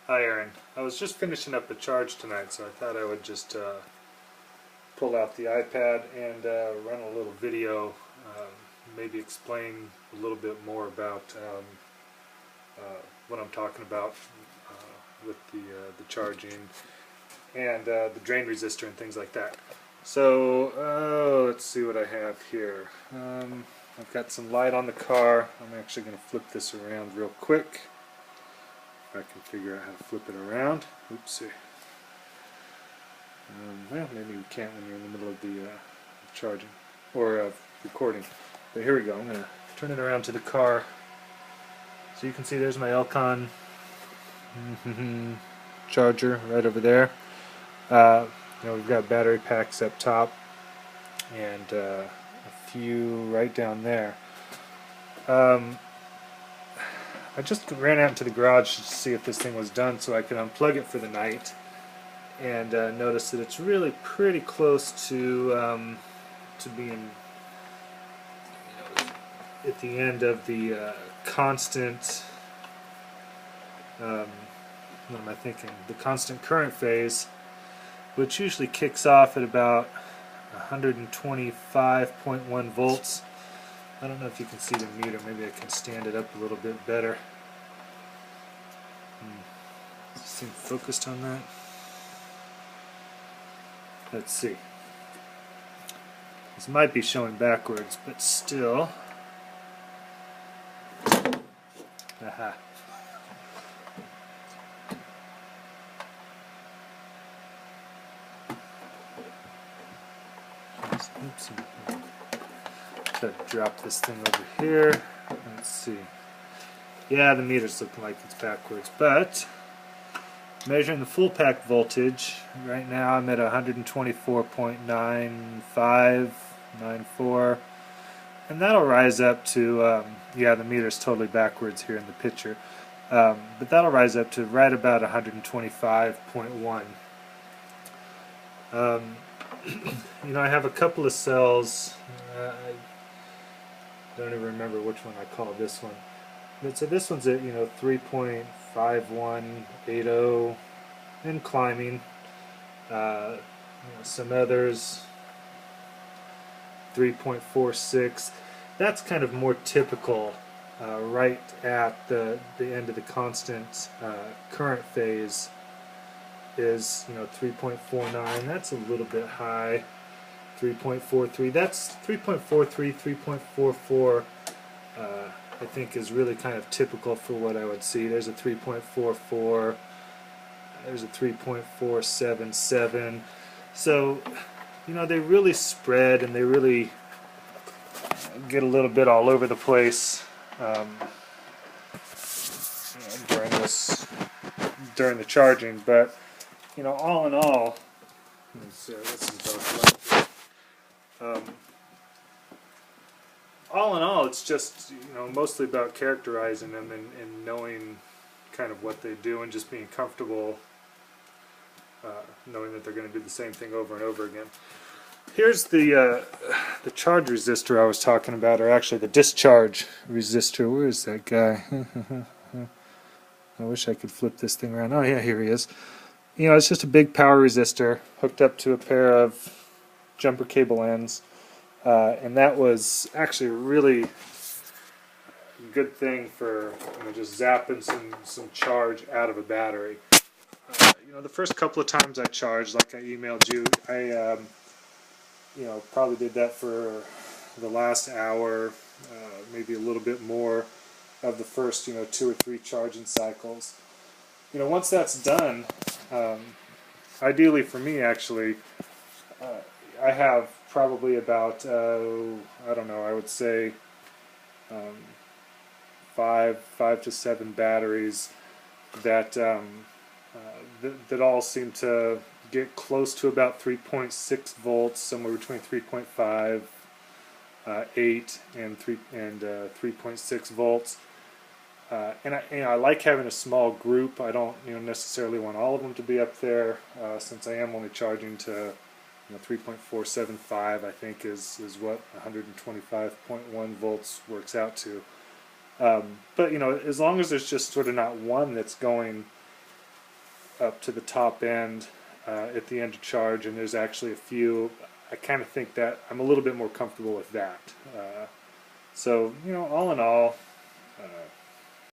Hi Aaron, I was just finishing up a charge tonight, so I thought I would just pull out the iPad and run a little video, maybe explain a little bit more about what I'm talking about with the charging and the drain resistor and things like that. So let's see what I have here. I've got some light on the car. I'm actually going to flip this around real quick. If I can figure out how to flip it around. Oopsie. Well, maybe you can't when you're in the middle of the charging or recording. But here we go. I'm going to turn it around to the car. So you can see there's my Elcon charger right over there. We've got battery packs up top and a few right down there. I just ran out into the garage to see if this thing was done so I could unplug it for the night, and notice that it's really pretty close to being at the end of the constant what am I thinking? The constant current phase, which usually kicks off at about 125.1 volts. I don't know if you can see the meter. Maybe I can stand it up a little bit better. Does this seem focused on that? Let's see. This might be showing backwards, but still. Aha. Oops. Try to drop this thing over here. Let's see. Yeah, the meter's looking like it's backwards, but measuring the full pack voltage, right now I'm at 124.9594, and that'll rise up to, yeah, the meter's totally backwards here in the picture, but that'll rise up to right about 125.1. I have a couple of cells. I don't even remember which one I call this one. But so this one's at 3.5180 and climbing. Some others 3.46. That's kind of more typical, right at the end of the constant current phase. Is 3.49. That's a little bit high. 3.43. That's 3.43, 3.44. I think is really kind of typical for what I would see. There's a 3.44. There's a 3.477. So, they really spread and they really get a little bit all over the place during the charging. But all in all, it's just mostly about characterizing them and knowing kind of what they do and just being comfortable knowing that they're going to do the same thing over and over again. Here's the charge resistor I was talking about, or actually the discharge resistor. Where is that guy? I wish I could flip this thing around. Oh yeah, here he is. It's just a big power resistor hooked up to a pair of jumper cable ends, and that was actually a really good thing for just zapping some charge out of a battery. The first couple of times I charged, like I emailed you, I probably did that for the last hour, maybe a little bit more of the first 2 or 3 charging cycles. Once that's done, ideally for me actually, I have probably about I don't know, I would say 5 to 7 batteries that that all seem to get close to about 3.6 volts, somewhere between 3.5, 8, and 3.6 volts. And I like having a small group. I don't necessarily want all of them to be up there, since I am only charging to 3.475, I think is what 125.1 volts works out to. But as long as there's just sort of not one that's going up to the top end at the end of charge, and there's actually a few. I kind of think that I'm a little bit more comfortable with that. So, you know, all in all,